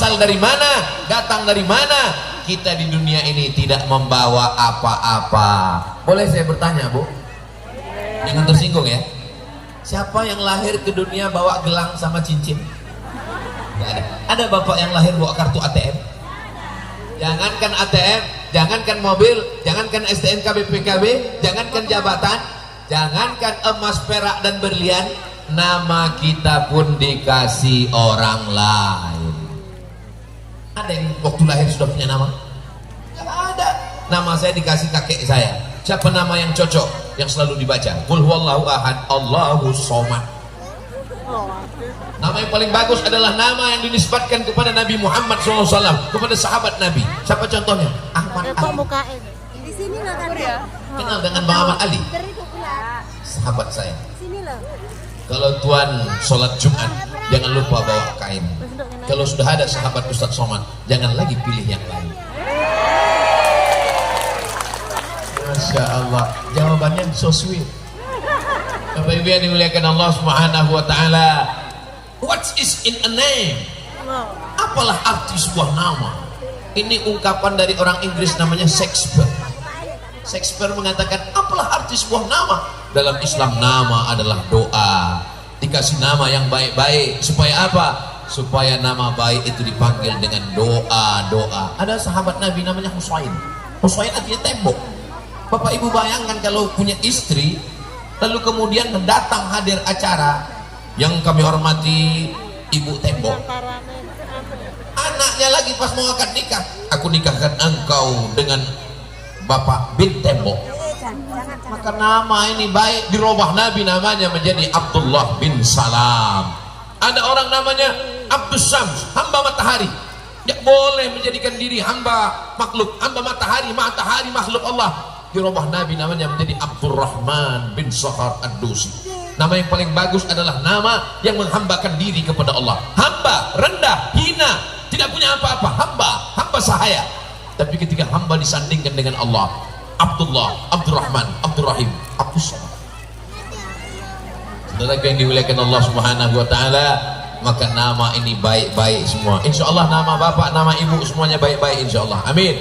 berasal dari mana, datang dari mana. Kita di dunia ini tidak membawa apa-apa. Boleh saya bertanya, Bu? Jangan tersinggung ya. Siapa yang lahir ke dunia bawa gelang sama cincin? Nggak ada. Ada bapak yang lahir bawa kartu ATM? Jangankan ATM, jangankan mobil, jangankan STNK BPKB, jangankan jabatan, jangankan emas, perak dan berlian, nama kita pun dikasih orang lain. Ada yang waktu lahir sudah punya nama? Tidak ada. Nama saya dikasih kakek saya. Siapa nama yang cocok, yang selalu dibaca? Qul huwallahu ahad, Allahus somad. Nama yang paling bagus adalah nama yang dinisbatkan kepada Nabi Muhammad SAW, kepada sahabat Nabi. Siapa contohnya? Ahmad Ali. Di sini loh tante. Kenal dengan Bang Ahmad Ali? Sahabat saya. Kalau tuan sholat Jumat, jangan lupa bawa kain. Kalau sudah ada sahabat Ustadz Somad, jangan lagi pilih yang lain. Masya Allah, jawabannya so sweet. Bapak Ibu yang dimuliakan Allah Subhanahu wa Ta'ala, what is in a name? Apalah arti sebuah nama? Ini ungkapan dari orang Inggris namanya Shakespeare. Shakespeare mengatakan, apalah arti sebuah nama? Dalam Islam nama adalah doa. Dikasih nama yang baik-baik supaya apa? Supaya nama baik itu dipanggil dengan doa-doa. Ada sahabat Nabi namanya Husain. Husain artinya tembok. Bapak Ibu bayangkan kalau punya istri, lalu kemudian datang hadir acara yang kami hormati ibu tembok. Anaknya lagi pas mau akad nikah, aku nikahkan engkau dengan Bapak bin Tembok. Maka nama ini baik dirubah Nabi namanya menjadi Abdullah bin Salam. Ada orang namanya Abdus Syams, hamba matahari. Tidak boleh menjadikan diri hamba makhluk, hamba matahari, matahari makhluk Allah. Dirubah Nabi namanya menjadi Abdurrahman bin Sahar Ad-Dusi. Nama yang paling bagus adalah nama yang menghambakan diri kepada Allah. Hamba, rendah, hina, tidak punya apa-apa, hamba sahaya. Tapi ketika hamba disandingkan dengan Allah, Abdullah, Abdurrahman, Abdurrahim, Abdus Samad. Saudara yang dimuliakan Allah Subhanahu wa Ta'ala, maka nama ini baik-baik semua. Insya Allah nama bapak, nama ibu semuanya baik-baik insya Allah. Amin.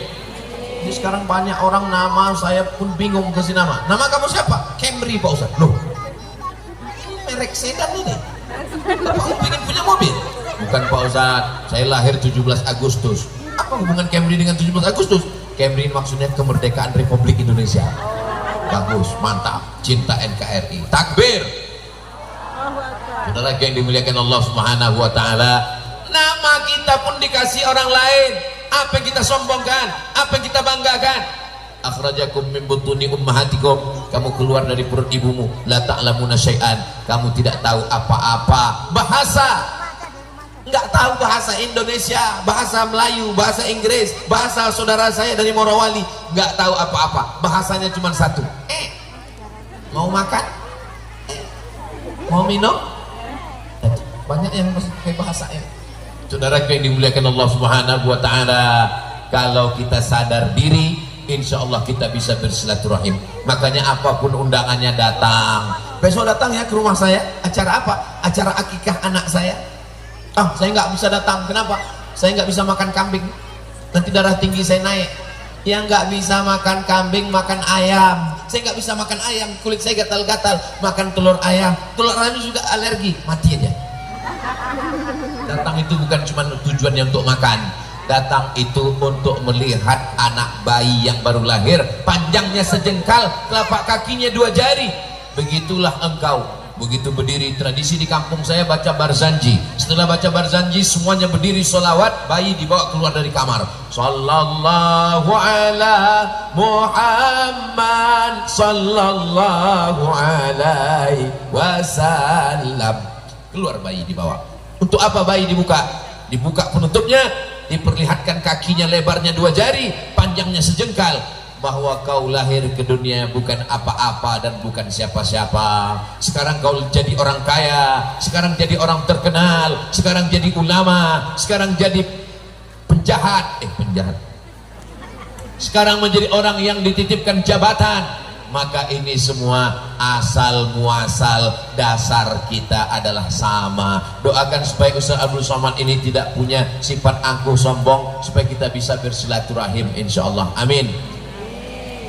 Ini sekarang banyak orang nama saya pun bingung kasih nama. Nama kamu siapa? Camry Pak Ustaz. Loh, merek sedan ini. Bapak ingin punya mobil? Bukan Pak Ustaz, saya lahir 17 Agustus. Apa hubungan Camry dengan 17 Agustus? Camry maksudnya kemerdekaan Republik Indonesia. Bagus, mantap, cinta NKRI. Takbir. Saudara yang dimuliakan Allah Subhanahu wa Ta'ala, nama kita pun dikasih orang lain. Apa yang kita sombongkan? Apa yang kita banggakan? Akhrajakum min butuni ummahatikum, kamu keluar dari perut ibumu, la ta'lamuna syai'an, kamu tidak tahu apa-apa. Bahasa, nggak tahu bahasa Indonesia, bahasa Melayu, bahasa Inggris, bahasa saudara saya dari Morowali, nggak tahu apa-apa. Bahasanya cuma satu. Mau makan? Mau minum? Banyak yang masih pakai bahasa ya. Saudara yang dimuliakan Allah Subhanahu wa Ta'ala, kalau kita sadar diri, insya Allah kita bisa bersilaturahim. Makanya apapun undangannya datang. Besok datang ya ke rumah saya. Acara apa? Acara akikah anak saya. Ah, saya nggak bisa datang. Kenapa? Saya nggak bisa makan kambing. Nanti darah tinggi saya naik. Yang nggak bisa makan kambing, makan ayam. Saya nggak bisa makan ayam, kulit saya gatal-gatal. Makan telur ayam. Telur ayam juga alergi, mati aja. Datang itu bukan cuma tujuannya untuk makan. Datang itu untuk melihat anak bayi yang baru lahir, panjangnya sejengkal, telapak kakinya 2 jari. Begitulah engkau. Begitu berdiri, tradisi di kampung saya baca barzanji. Setelah baca barzanji semuanya berdiri sholawat, bayi dibawa keluar dari kamar. Sallallahu ala Muhammad sallallahu alaihi wasallam. Keluar bayi dibawa. Untuk apa bayi dibuka? Dibuka penutupnya, diperlihatkan kakinya lebarnya 2 jari, panjangnya sejengkal, bahwa kau lahir ke dunia bukan apa-apa dan bukan siapa-siapa. Sekarang kau jadi orang kaya, sekarang jadi orang terkenal, sekarang jadi ulama, sekarang jadi penjahat, sekarang menjadi orang yang dititipkan jabatan. maka ini semua asal muasal dasar kita adalah sama. Doakan supaya Ustaz Abdul Somad ini tidak punya sifat angkuh sombong, supaya kita bisa bersilaturahim insyaallah. Amin.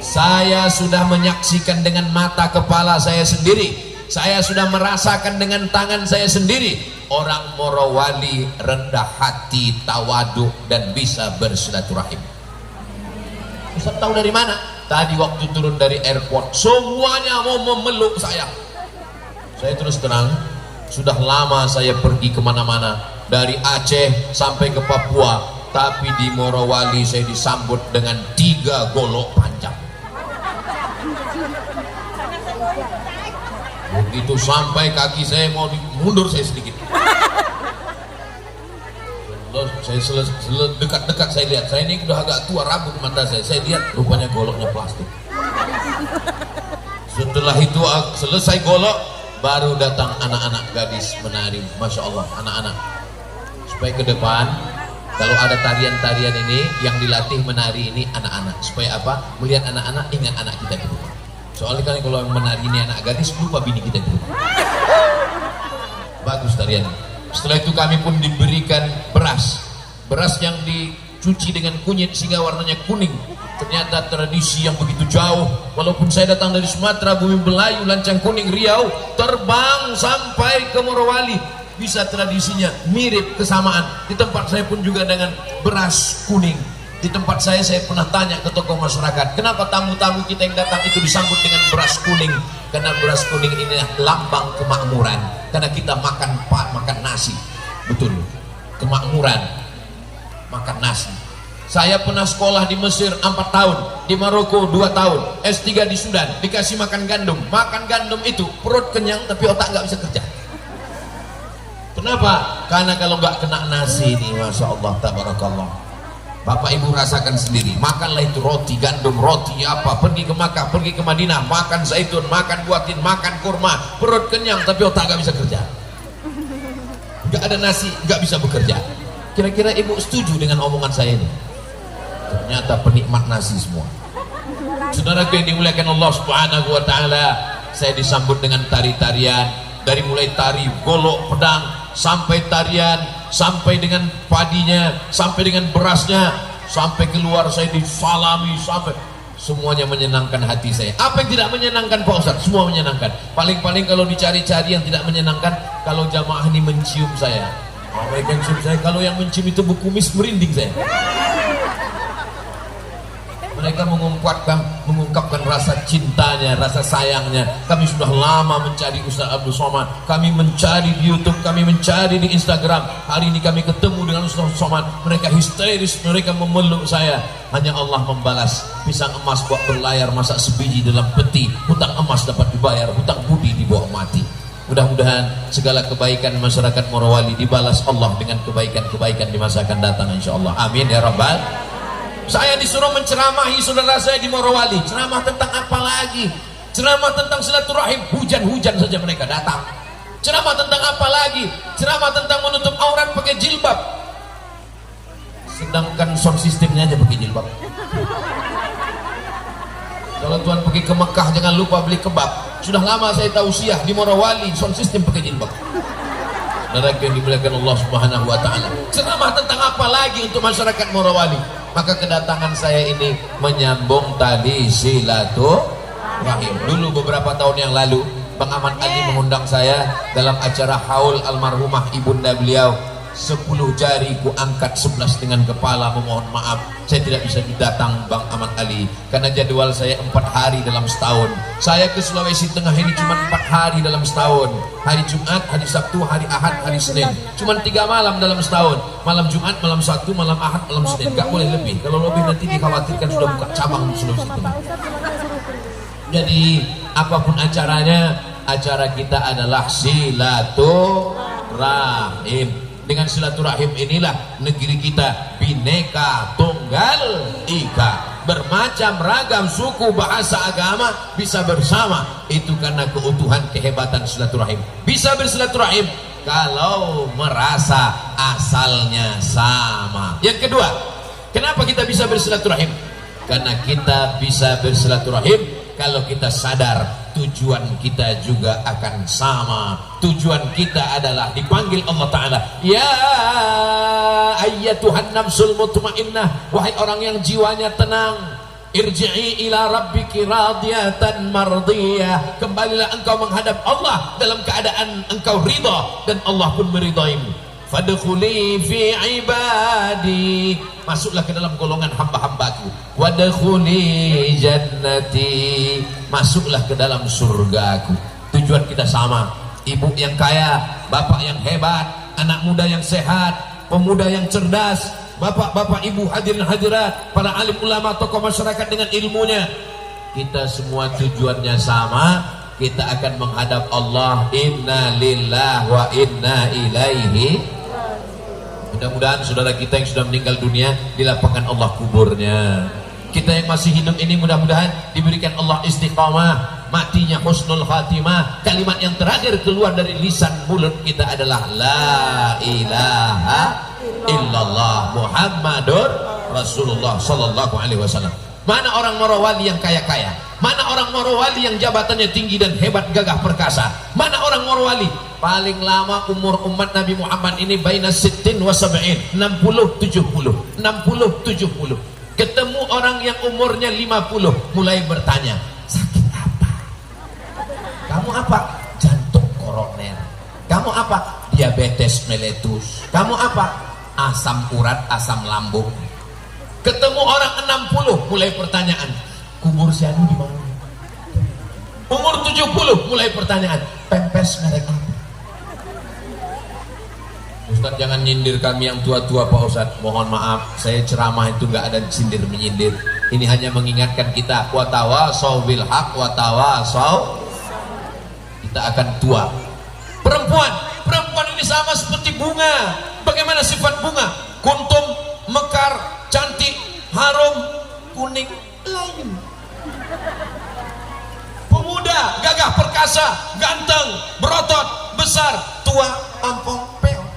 Saya sudah menyaksikan dengan mata kepala saya sendiri, saya sudah merasakan dengan tangan saya sendiri, orang Morowali rendah hati, tawaduk, dan bisa bersilaturahim. Ustaz tahu dari mana? Tadi waktu turun dari airport, semuanya mau memeluk saya. Saya terus terang, sudah lama saya pergi kemana-mana, dari Aceh sampai ke Papua, tapi di Morowali saya disambut dengan 3 golok panjang. Begitu sampai kaki saya mau mundur saya sedikit. Saya dekat-dekat saya lihat, saya ini udah agak tua rambut mata saya lihat rupanya goloknya plastik. Setelah itu selesai golok, baru datang anak-anak gadis menari, masya Allah anak-anak. Supaya ke depan kalau ada tarian-tarian ini yang dilatih menari ini anak-anak, supaya apa? Melihat anak-anak ingat anak kita di rumah. Soalnya kan kalau yang menari ini anak gadis, lupa bini kita di rumah. Bagus tarian. Setelah itu kami pun diberikan beras yang dicuci dengan kunyit sehingga warnanya kuning. Ternyata tradisi yang begitu jauh, walaupun saya datang dari Sumatera, bumi Melayu, Lancang Kuning, Riau, terbang sampai ke Morowali, bisa tradisinya mirip, kesamaan. Di tempat saya pun juga dengan beras kuning. Di tempat saya pernah tanya ke tokoh masyarakat, kenapa tamu-tamu kita yang datang itu disambut dengan beras kuning? Karena beras kuning ini lambang kemakmuran. Karena kita makan nasi, betul, kemakmuran, makan nasi. Saya pernah sekolah di Mesir 4 tahun, di Maroko 2 tahun, S3 di Sudan, dikasih makan gandum. Makan gandum itu perut kenyang tapi otak nggak bisa kerja. Kenapa? Karena kalau nggak kena nasi ini, masya Allah, tabarakallah. Bapak Ibu rasakan sendiri, makanlah itu roti gandum, roti apa, pergi ke Makkah, pergi ke Madinah, makan zaitun, makan buatin, makan kurma, perut kenyang tapi otak gak bisa kerja. Gak ada nasi, gak bisa bekerja. Kira-kira Ibu setuju dengan omongan saya ini? Ternyata penikmat nasi semua. Saudaraku yang dimuliakan Allah Subhanahu wa Ta'ala, saya disambut dengan tari-tarian, dari mulai tari golok pedang sampai tarian, sampai dengan padinya, sampai dengan berasnya, sampai keluar saya disalami, sampai semuanya menyenangkan hati saya. Apa yang tidak menyenangkan Pak Ustaz? Semua menyenangkan. Paling-paling kalau dicari-cari yang tidak menyenangkan, kalau jamaah ini mencium saya. Mereka mencium saya, kalau yang mencium itu berkumis merinding saya. Mereka mengungkapkan rasa cintanya, rasa sayangnya. Kami sudah lama mencari Ustaz Abdul Somad, kami mencari di YouTube, kami mencari di Instagram. Hari ini kami ketemu dengan Ustaz Abdul Somad. Mereka histeris, mereka memeluk saya. Hanya Allah membalas. Pisang emas buat berlayar, masak sebiji dalam peti. Hutang emas dapat dibayar, hutang budi dibawa mati. Mudah-mudahan segala kebaikan masyarakat Morowali dibalas Allah dengan kebaikan-kebaikan di masa akan datang insyaallah. Amin ya rabbal. Saya disuruh menceramahi saudara saya di Morowali. Ceramah tentang apa lagi? Ceramah tentang silaturahim. Hujan-hujan saja mereka datang. Ceramah tentang apa lagi? Ceramah tentang menutup aurat pakai jilbab. Sedangkan sound systemnya aja pakai jilbab. Kalau Tuhan pergi ke Mekah jangan lupa beli kebab. Sudah lama saya tausiah di Morowali sound system pakai jilbab. Saudara yang dimuliakan Allah Subhanahu wa Ta'ala, ceramah tentang apa lagi untuk masyarakat Morowali? Maka kedatangan saya ini menyambung tadi silaturahim. Dulu beberapa tahun yang lalu Bang Ahmad Ali mengundang saya dalam acara haul almarhumah ibunda beliau. 10 jari ku angkat, 11 dengan kepala memohon maaf saya tidak bisa datang Bang Ahmad Ali karena jadwal saya 4 hari dalam setahun. Saya ke Sulawesi Tengah ini cuma 4 hari dalam setahun. Hari Jumat, hari Sabtu, hari Ahad, hari Senin. Cuma 3 malam dalam setahun. Malam Jumat, malam Sabtu, malam Ahad, malam Senin. Gak boleh lebih. Kalau lebih nanti dikhawatirkan sudah buka cabang di Sulawesi Tengah. Jadi apapun acaranya, acara kita adalah silaturahim. Dengan silaturahim inilah negeri kita bineka tunggal ika, bermacam ragam suku, bahasa, agama bisa bersama. Itu karena keutuhan kehebatan silaturahim. Bisa bersilaturahim kalau merasa asalnya sama. Yang kedua, kenapa kita bisa bersilaturahim? Karena kita bisa bersilaturahim kalau kita sadar tujuan kita juga akan sama. Tujuan kita adalah dipanggil Allah Ta'ala, ya ayyatuhan nafsul mutmainnah, wahai orang yang jiwanya tenang, irji'i ila rabbiki radiyatan mardiyah, kembalilah engkau menghadap Allah dalam keadaan engkau ridha dan Allah pun meridaimu. Fadkhuli fi ibadi, masuklah ke dalam golongan hamba-hambaku. Wadkhuli jannati, masuklah ke dalam surgaku. Tujuan kita sama. Ibu yang kaya, bapak yang hebat, anak muda yang sehat, pemuda yang cerdas, bapak-bapak, ibu, hadirin hadirat, para alim ulama, tokoh masyarakat dengan ilmunya. Kita semua tujuannya sama. Kita akan menghadap Allah. Inna lillahi wa inna ilaihi. Mudah-mudahan saudara kita yang sudah meninggal dunia dilapangkan Allah kuburnya. Kita yang masih hidup ini mudah-mudahan diberikan Allah istiqamah, matinya husnul khatimah. Kalimat yang terakhir keluar dari lisan mulut kita adalah la ilaha illallah Muhammadur Rasulullah sallallahu alaihi wasallam. Mana orang Morowali yang kaya-kaya? Mana orang Morowali yang jabatannya tinggi dan hebat, gagah perkasa? Mana orang Morowali? Paling lama umur umat Nabi Muhammad ini baina sittin wa sab'in, 60-70, 60-70. Ketemu orang yang umurnya 50, mulai bertanya, sakit apa? Kamu apa? Jantung koroner. Kamu apa? Diabetes meletus. Kamu apa? Asam urat, asam lambung. Ketemu orang 60, mulai pertanyaan, kubur si anu di mana? Umur 70, mulai pertanyaan, pempes merek apa? Ustaz, jangan nyindir kami yang tua-tua Pak Ustaz. Mohon maaf, saya ceramah itu nggak ada sindir menyindir. Ini hanya mengingatkan kita, wa tawasau bil haq wa tawasau. Kita akan tua. Perempuan ini sama seperti bunga. Bagaimana sifat bunga? Kuntum, mekar, cantik, harum, kuning, layu. Pemuda, gagah perkasa, ganteng, berotot, besar, tua, ampong, peot.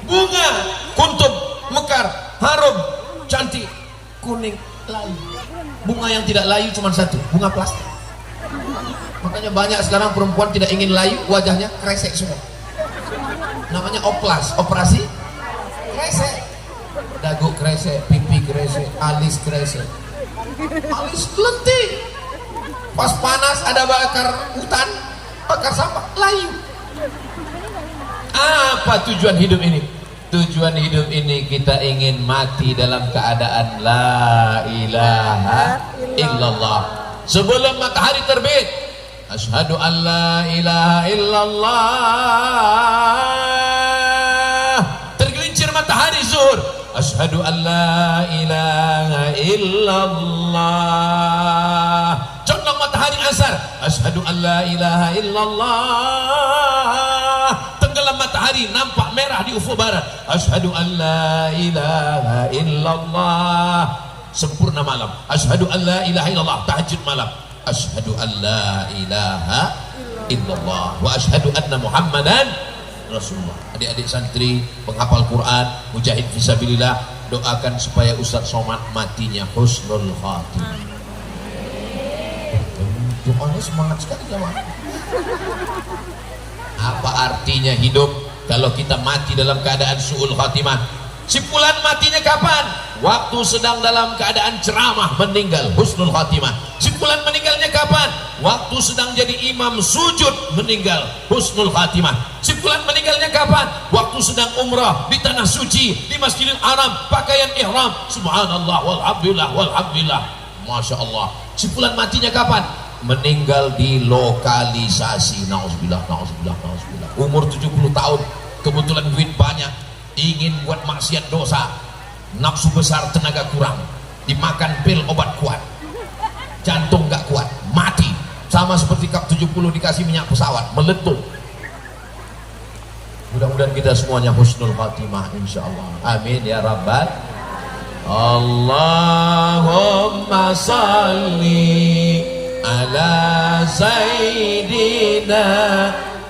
Bunga, kuntum, mekar, harum, cantik, kuning, layu. Bunga yang tidak layu cuma satu, bunga plastik. Makanya banyak sekarang perempuan tidak ingin layu, wajahnya kresek semua. Namanya oplas, operasi kresek. Dagu kresek, pipi kresek, alis kresek, alis lentik. Pas panas ada bakar hutan, bakar sampah, layu. Apa tujuan hidup ini? Tujuan hidup ini kita ingin mati dalam keadaan la ilaha illallah. Sebelum matahari terbit, asyhadu an la ilaha illallah. Tergelincir matahari zuhur, asyhadu an la ilaha illallah. Condong matahari asar, asyhadu an la ilaha illallah. Tenggelam matahari, nampak merah di ufuk barat, asyhadu an la ilaha illallah. Sempurna malam, asyhadu an la ilaha illallah. Tahajud malam, asyhadu an la ilaha illallah wa asyhadu anna Muhammadan Rasulullah. Adik-adik santri, penghafal Quran, mujahid fisabilillah, doakan supaya Ustaz Somad matinya husnul khatimah. Doanya semangat sekali jamaah. Apa artinya hidup kalau kita mati dalam keadaan su'ul khatimah? Simpulan matinya kapan? Waktu sedang dalam keadaan ceramah meninggal, husnul khatimah. Simpulan meninggalnya kapan? Waktu sedang jadi imam sujud meninggal, husnul khatimah. Simpulan meninggalnya kapan? Waktu sedang umrah di tanah suci, di Masjidil Haram, pakaian ihram, subhanallah walhamdulillah walhamdulillah, masya Allah. Simpulan matinya kapan? Meninggal di lokalisasi, nauzubillah, nauzubillah, nauzubillah. Umur 70 tahun, kebetulan duit banyak, ingin buat maksiat dosa, nafsu besar, tenaga kurang, dimakan pil obat kuat, jantung gak kuat, mati. Sama seperti Kap 70 dikasih minyak pesawat, meletup. Mudah-mudahan kita semuanya husnul khatimah insyaallah. Amin ya rabbal. Allahumma salli ala sayyidina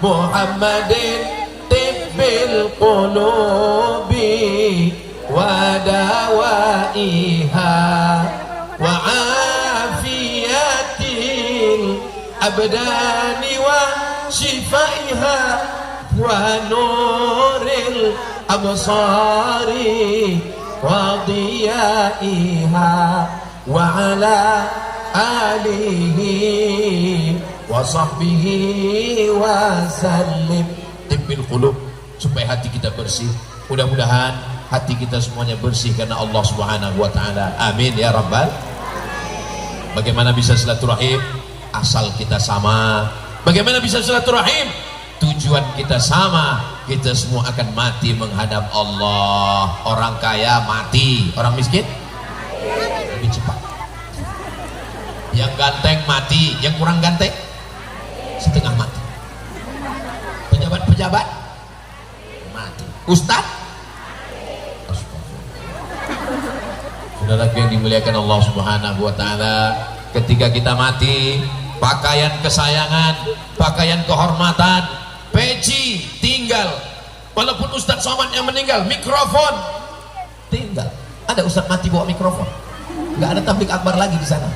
Muhammadin tibbil qulubi wa dawaiha wa abdani wa shifaiha wa nuril absari wa diyaiha wa ala alihi wa sahbihi wa sallim. Tibbil qulub, supaya hati kita bersih. Mudah-mudahan hati kita semuanya bersih karena Allah Subhanahu wa taala. Amin ya rabbal. Bagaimana bisa silaturahim? Asal kita sama. Bagaimana bisa silaturahim? Tujuan kita sama. Kita semua akan mati menghadap Allah. Orang kaya mati, orang miskin lebih cepat. Yang ganteng mati, yang kurang ganteng setengah mati. Pejabat-pejabat mati. Ustadz, saudara yang dimuliakan Allah Subhanahu wa taala, ketika kita mati, pakaian kesayangan, pakaian kehormatan, peci tinggal. Walaupun Ustadz Somad yang meninggal, mikrofon tinggal. Ada Ustadz mati bawa mikrofon, nggak ada tablik akbar lagi di sana.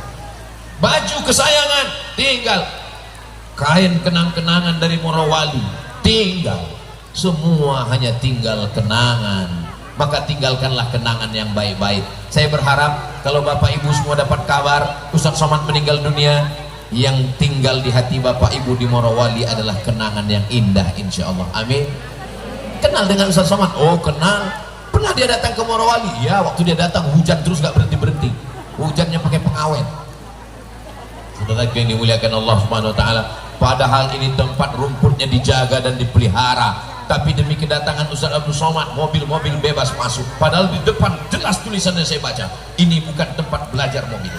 Baju kesayangan tinggal, kain kenang-kenangan dari Morowali tinggal. Semua hanya tinggal kenangan. Maka tinggalkanlah kenangan yang baik-baik. Saya berharap kalau Bapak Ibu semua dapat kabar Ustadz Somad meninggal dunia, yang tinggal di hati Bapak Ibu di Morowali adalah kenangan yang indah, insya Allah. Amin. Kenal dengan Ustadz Somad? Oh kenal. Pernah dia datang ke Morowali? Ya, waktu dia datang hujan terus gak berhenti-berhenti. Hujannya pakai pengawet. Saudara yang dimuliakan Allah Subhanahu wa taala, padahal ini tempat rumputnya dijaga dan dipelihara, tapi demi kedatangan Ustaz Abdul Somad, mobil-mobil bebas masuk. Padahal di depan jelas tulisannya saya baca, ini bukan tempat belajar mobil.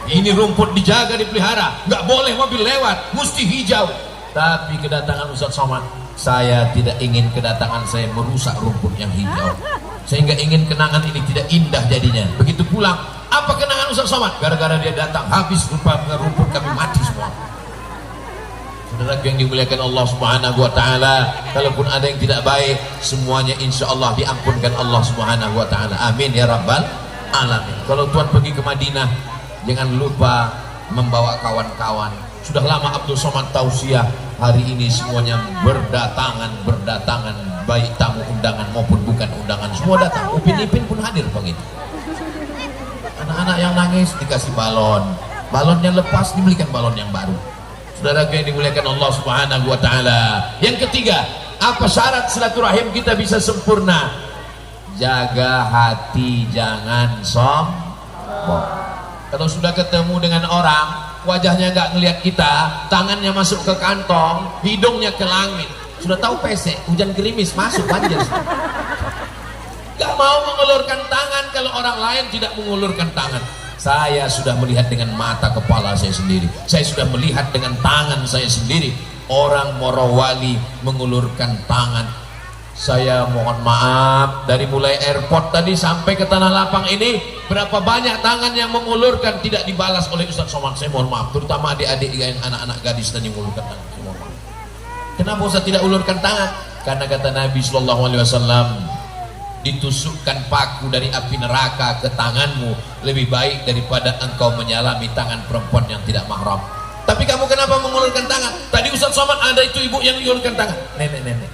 Ini rumput dijaga, dipelihara, nggak boleh mobil lewat, mesti hijau. Tapi kedatangan Ustaz Somad, saya tidak ingin kedatangan saya merusak rumput yang hijau. Sehingga ingin kenangan ini tidak indah jadinya. Begitu pulang, apa kenangan Ustaz Somad? Gara-gara dia datang, habis rumput kami mati semua. Saudara yang dimuliakan Allah Subhanahu wa taala, kalaupun ada yang tidak baik, semuanya insya Allah diampunkan Allah Subhanahu wa taala. Amin ya rabbal alamin. Kalau Tuhan pergi ke Madinah, jangan lupa membawa kawan-kawan. Sudah lama Abdul Somad tausiah, hari ini semuanya berdatangan, baik tamu undangan maupun bukan undangan, semua datang. Upin Ipin pun hadir pagi ini. Anak-anak yang nangis dikasih balon, balonnya lepas dibelikan balon yang baru. Saudara yang dimuliakan Allah Subhanahu wa taala. Yang ketiga, apa syarat silaturahim kita bisa sempurna? Jaga hati, jangan sombong. Kalau sudah ketemu dengan orang, wajahnya nggak ngelihat kita, tangannya masuk ke kantong, hidungnya ke langit, sudah tahu pesek, hujan gerimis masuk banjir. Gak mau mengulurkan tangan kalau orang lain tidak mengulurkan tangan. Saya sudah melihat dengan mata kepala saya sendiri, saya sudah melihat dengan tangan saya sendiri orang Morowali mengulurkan tangan. Saya mohon maaf, dari mulai airport tadi sampai ke Tanah Lapang ini, berapa banyak tangan yang mengulurkan tidak dibalas oleh Ustadz Somad. Saya mohon maaf, terutama adik-adik yang anak-anak gadis tadi mengulurkan tangan. Saya mohon maaf. Kenapa Ustadz tidak ulurkan tangan? Karena kata Nabi SAW, ditusukkan paku dari api neraka ke tanganmu lebih baik daripada engkau menyalami tangan perempuan yang tidak mahram. Tapi kamu kenapa mengulurkan tangan? Tadi Ustadz Somad ada itu ibu yang mengulurkan tangan, nenek-nenek.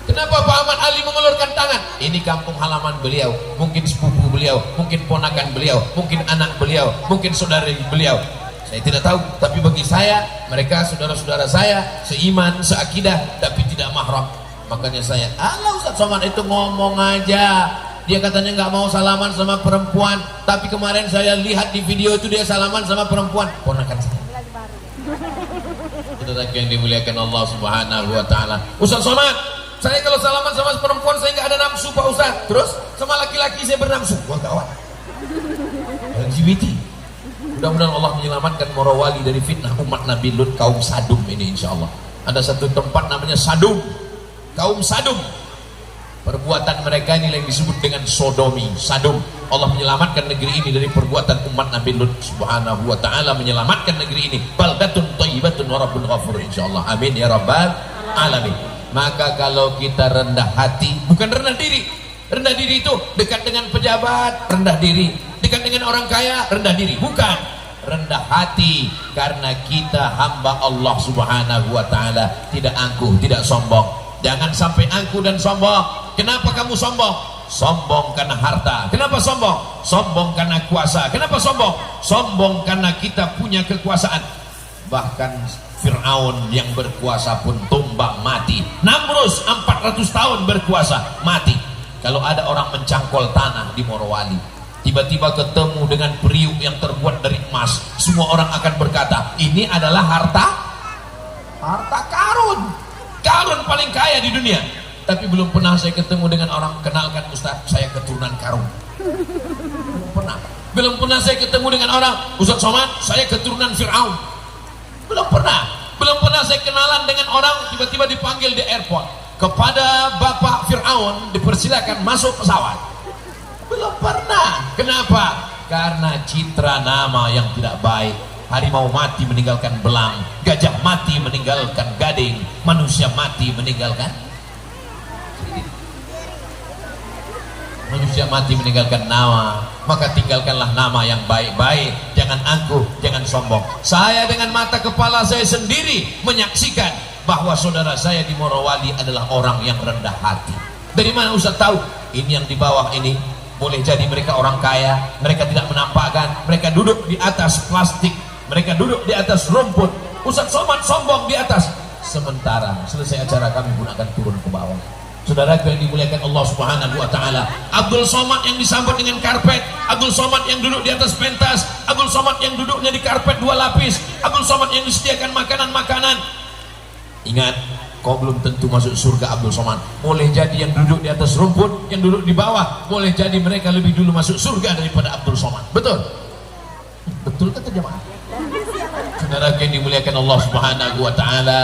Kenapa Pak Ahmad Ali mengulurkan tangan? Ini kampung halaman beliau, mungkin sepupu beliau, mungkin ponakan beliau, mungkin anak beliau, mungkin saudara beliau. Saya tidak tahu, tapi bagi saya, mereka saudara-saudara saya, seiman, seakidah, tapi tidak mahram. Makanya saya, Allah Ustadz Somad itu ngomong aja. Dia katanya nggak mau salaman sama perempuan, tapi kemarin saya lihat di video itu dia salaman sama perempuan, ponakan saya. Itu tadi yang dimuliakan Allah Subhanahu wa taala. Ustadz Somad, saya kalau salaman sama perempuan saya nggak ada nafsu Pak Ustadz. Terus sama laki-laki saya bernafsu. Wah gawat. LGBT. Mudah-mudahan Allah menyelamatkan Morowali dari fitnah umat Nabi Lut kaum Sadum ini insya Allah. Ada satu tempat namanya Sadum, kaum Sadum. Perbuatan mereka ini yang disebut dengan sodomi, Sadum. Allah menyelamatkan negeri ini dari perbuatan umat Nabi Lut Subhanahu wa taala, menyelamatkan negeri ini. Baldatun thayyibatun wa rabbun ghafur insyaallah. Amin ya rabbal alamin. Maka kalau kita rendah hati, bukan rendah diri. Rendah diri itu dekat dengan pejabat, rendah diri. Dekat dengan orang kaya, rendah diri. Bukan. Rendah hati karena kita hamba Allah Subhanahu wa taala, tidak angkuh, tidak sombong. Jangan sampai angkuh dan sombong. Kenapa kamu sombong? Sombong karena harta. Kenapa sombong? Sombong karena kuasa. Kenapa sombong? Sombong karena kita punya kekuasaan. Bahkan Fir'aun yang berkuasa pun tumbang mati. Namrus 400 tahun berkuasa, mati. Kalau ada orang mencangkol tanah di Morowali, tiba-tiba ketemu dengan periuk yang terbuat dari emas, semua orang akan berkata, ini adalah harta karun. Karun paling kaya di dunia. Tapi belum pernah saya ketemu dengan orang, kenalkan Ustaz, saya keturunan Karun. Belum pernah saya ketemu dengan orang, Ustaz Somad, saya keturunan Fir'aun. Belum pernah saya kenalan dengan orang, tiba-tiba dipanggil di airport, kepada Bapak Fir'aun dipersilakan masuk pesawat. Belum pernah. Kenapa? Karena citra nama yang tidak baik. Harimau mati meninggalkan belang, gajah mati meninggalkan gading, manusia mati meninggalkan nama. Maka tinggalkanlah nama yang baik-baik. Jangan angkuh, jangan sombong. Saya dengan mata kepala saya sendiri menyaksikan bahwa saudara saya di Morowali adalah orang yang rendah hati. Dari mana Ustaz tahu? Ini yang di bawah ini boleh jadi mereka orang kaya, mereka tidak menampakkan, mereka duduk di atas plastik, mereka duduk di atas rumput. Ustaz Somad sombong di atas. Sementara selesai acara kami pun akan turun ke bawah. Saudara yang dimuliakan Allah Subhanahu wa taala, Abdul Somad yang disambut dengan karpet, Abdul Somad yang duduk di atas pentas, Abdul Somad yang duduknya di karpet 2 lapis, Abdul Somad yang disediakan makanan-makanan. Ingat, kau belum tentu masuk surga Abdul Somad. Boleh jadi yang duduk di atas rumput, yang duduk di bawah, boleh jadi mereka lebih dulu masuk surga daripada Abdul Somad. Betul? Betul kata jemaah? Saudara yang dimuliakan Allah Subhanahu wa taala,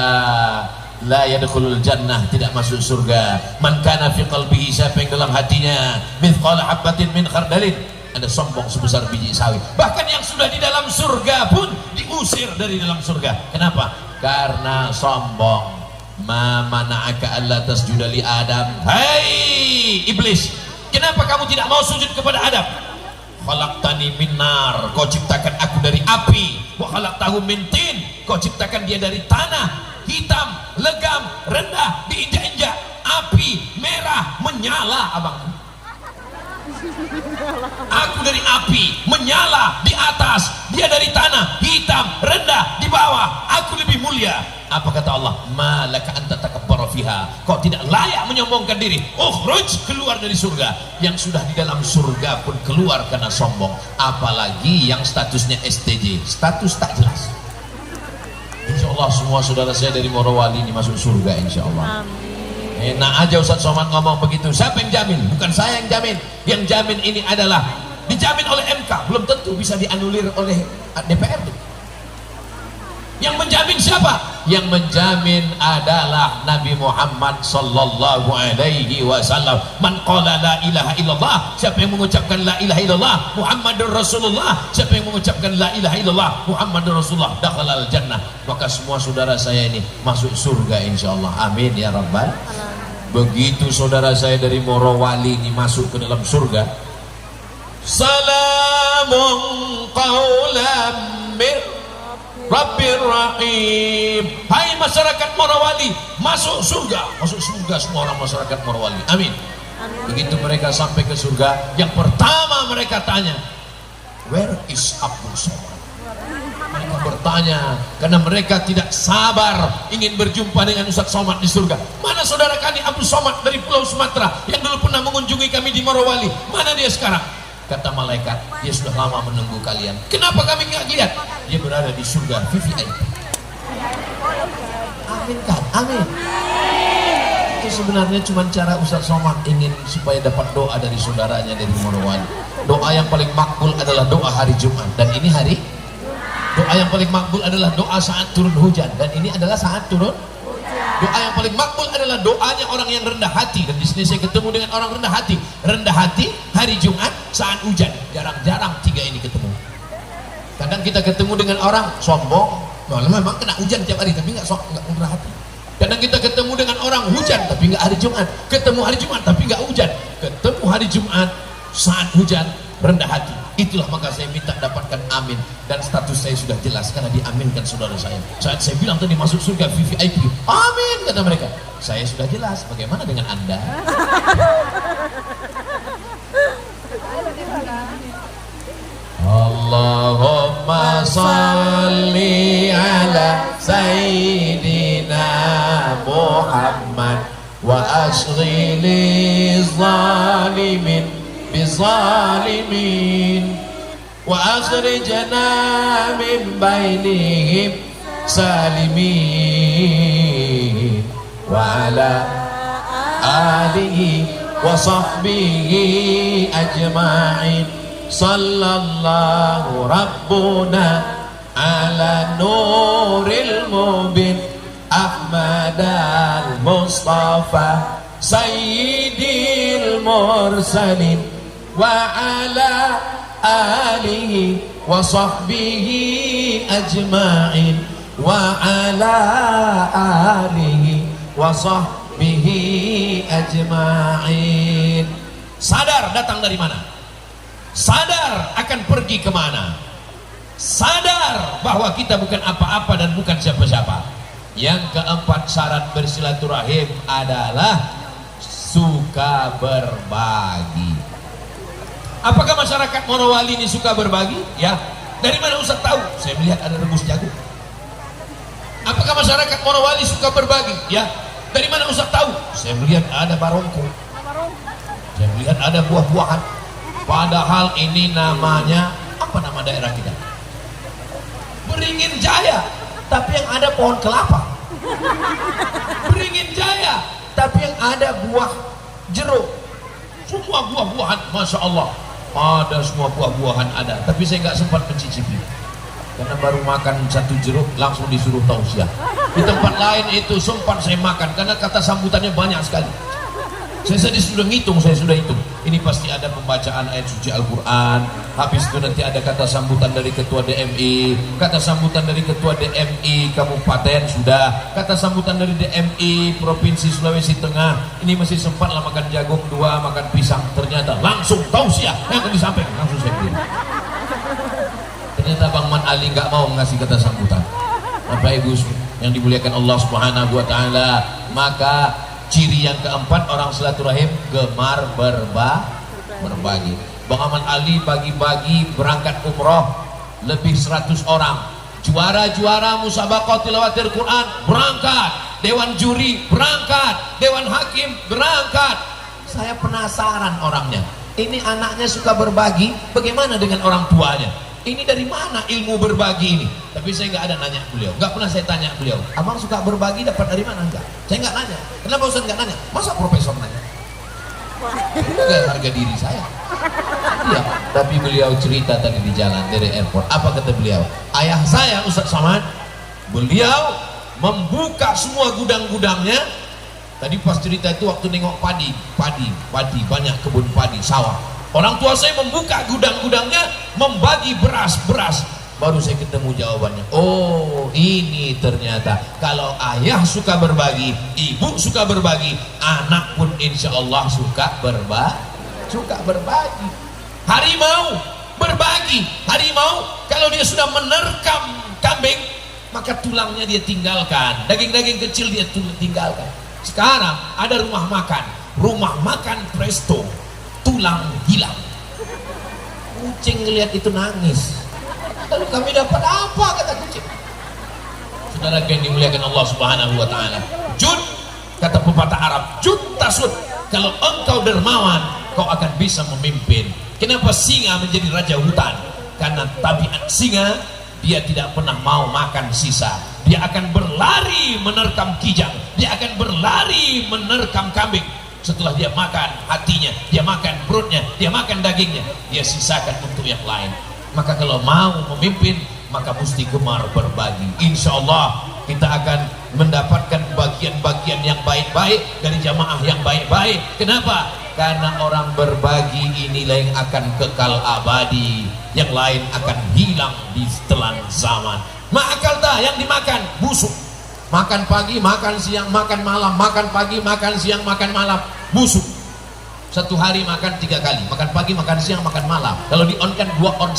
la yadkhulul jannah, tidak masuk surga, man kana fi qalbihi, siapa yang dalam hatinya mithqala habatin min khardalin, ada sombong sebesar biji sawi. Bahkan yang sudah di dalam surga pun diusir dari dalam surga. Kenapa? Karena sombong. Ma mana'aka alla tasjuda li Adam. Hai iblis, kenapa kamu tidak mau sujud kepada Adam? Khalaqtani min nar, kau ciptakan aku dari api. Wa khalaqtahu min tin, kau ciptakan dia dari tanah, hitam, legam, rendah, diinjak-injak, api, merah, menyala abang. Aku dari api, menyala di atas, dia dari tanah, hitam, rendah, di bawah, aku lebih mulia. Apa kata Allah? Malaka anta takabbara fiha, kau tidak layak menyombongkan diri. Ukhruj, keluar dari surga. Yang sudah di dalam surga pun keluar karena sombong. Apalagi yang statusnya STJ, status tak jelas. Insya Allah semua saudara saya dari Morowali ini masuk surga insya Allah. Enak aja Ustaz Somad ngomong begitu. Siapa yang jamin? Bukan saya yang jamin. Yang jamin ini adalah dijamin oleh MK, belum tentu bisa dianulir oleh DPRD. Yang menjamin siapa? Yang menjamin adalah Nabi Muhammad sallallahu alaihi wasallam. Man qala la ilaha illallah, siapa yang mengucapkan la ilaha illallah Muhammadur Rasulullah, siapa yang mengucapkan la ilaha illallah Muhammadur Rasulullah, dakhalal jannah. Maka semua saudara saya ini masuk surga insyaallah. Amin ya rabbal. Begitu saudara saya dari Morowali ini masuk ke dalam surga, salamun qaulam mir Rabbir Rahim. Hai masyarakat Morowali, masuk surga. Masuk surga semua orang masyarakat Morowali. Amin. Begitu mereka sampai ke surga, yang pertama mereka tanya, where is Abdul Somad? Mereka bertanya karena mereka tidak sabar ingin berjumpa dengan Ustaz Somad di surga. Mana saudara kami Abdul Somad dari Pulau Sumatera yang dulu pernah mengunjungi kami di Morowali? Mana dia sekarang? Kata malaikat, dia sudah lama menunggu kalian. Kenapa kami nggak lihat? Dia berada di surga VVIP. Amin kan? Amin. Itu sebenarnya cuma cara Ustaz Somad ingin supaya dapat doa dari saudaranya dari Morowali. Doa yang paling makbul adalah doa hari Jumat, dan ini hari. Doa yang paling makbul adalah doa saat turun hujan, dan ini adalah saat turun. Doa yang paling makbul adalah doanya orang yang rendah hati, dan di sini saya ketemu dengan orang rendah hati. Rendah hati hari Jumat saat hujan, jarang-jarang tiga ini ketemu. Kadang kita ketemu dengan orang sombong, memang kena hujan tiap hari tapi nggak rendah hati. Kadang kita ketemu dengan orang hujan tapi nggak hari Jumat, ketemu hari Jumat tapi nggak hujan, ketemu hari Jumat saat hujan rendah hati. Itulah maka saya minta dapatkan amin, dan status saya sudah jelas karena diaminkan saudara saya. Saat saya bilang tadi masuk surga VVIP, amin kata mereka. Saya sudah jelas. Bagaimana dengan Anda? Allahumma salli ala Sayyidina Muhammad wa ashghili zalimin bizalimin wa akhrijna min bainihim salimin wa ala alihi wa sahbihi ajma'in. Sallallahu rabbuna ala nuril mubin Ahmad al-Mustafa Sayyidil mursalin wa ala alihi wa sahbihi ajma'in wa ala alihi wa sahbihi ajma'in. Sadar datang dari mana? Sadar akan pergi kemana? Sadar bahwa kita bukan apa-apa dan bukan siapa-siapa. Yang keempat syarat bersilaturahim adalah suka berbagi. Apakah masyarakat Morowali ini suka berbagi? Ya. Dari mana Ustaz tahu? Saya melihat ada rebus jagung. Apakah masyarakat Morowali suka berbagi? Ya. Dari mana Ustaz tahu? Saya melihat ada barongko. Saya melihat ada buah-buahan. Padahal ini namanya, apa nama daerah kita? Beringin Jaya, tapi yang ada pohon kelapa. Beringin Jaya, tapi yang ada buah jeruk. Semua buah-buahan, Masya Allah. Ada semua buah-buahan ada, tapi saya nggak sempat mencicipi. Karena baru makan satu jeruk, langsung disuruh tausiah. Di tempat lain itu sempat saya makan, karena kata sambutannya banyak sekali. Saya sudah ngitung, saya sudah hitung. Ini pasti ada pembacaan ayat suci Al-Quran. Habis itu nanti ada kata sambutan dari ketua DMI, kata sambutan dari ketua DMI Kabupaten sudah, kata sambutan dari DMI Provinsi Sulawesi Tengah. Ini masih sempat lah makan jagung 2, makan pisang. Ternyata langsung tausiah yang akan disampaikan, langsung saya pilih. Ternyata Bang Man Ali nggak mau ngasih kata sambutan. Bapak Ibu yang dimuliakan Allah Subhanahu wa Ta'ala, maka ciri yang keempat orang silaturahim gemar berbagi. Bang Ahmad Ali bagi-bagi berangkat umroh lebih 100 orang. Juara-juara musabaqah tilawatil Quran berangkat, dewan juri berangkat, dewan hakim berangkat. Saya penasaran orangnya. Ini anaknya suka berbagi, bagaimana dengan orang tuanya? Ini dari mana ilmu berbagi ini? Tapi saya nggak ada nanya beliau, nggak pernah saya tanya beliau, abang suka berbagi dapat dari mana? Enggak, saya nggak nanya. Kenapa Ustaz nggak nanya? Masa profesor nanya? Enggak harga diri saya. Iya, tapi beliau cerita tadi di jalan dari airport. Apa kata beliau? Ayah saya Ustaz Somad, beliau membuka semua gudang-gudangnya. Tadi pas cerita itu waktu nengok padi, banyak kebun padi, sawah. Orang tua saya membuka gudang-gudangnya, membagi beras. Baru saya ketemu jawabannya. Oh, ini ternyata kalau ayah suka berbagi, ibu suka berbagi, anak pun insya Allah suka berbagi. Harimau berbagi. Harimau kalau dia sudah menerkam kambing, maka tulangnya dia tinggalkan, daging-daging kecil dia tinggalkan. Sekarang ada rumah makan presto, tulang hilang. Kucing ngelihat itu nangis. Lalu kami dapat apa, kata kucing? Saudara yang dimuliakan Allah Subhanahu wa Ta'ala, jud, kata pepatah Arab, jud tasud, kalau engkau dermawan kau akan bisa memimpin. Kenapa singa menjadi raja hutan? Karena tabiat singa, dia tidak pernah mau makan sisa. Dia akan berlari menerkam kijang, dia akan berlari menerkam kambing. Setelah dia makan hatinya, dia makan perutnya, dia makan dagingnya, dia sisakan untuk yang lain. Maka kalau mau memimpin, maka mesti gemar berbagi. Insya Allah kita akan mendapatkan bagian-bagian yang baik-baik dari jamaah yang baik-baik. Kenapa? Karena orang berbagi inilah yang akan kekal abadi, yang lain akan hilang di setelan zaman. Ma'akal tak yang dimakan busuk, makan pagi, makan siang, makan malam, makan pagi, makan siang, makan malam, busuk. Satu hari makan 3 kali, makan pagi, makan siang, makan malam. Kalau di on kan 2 on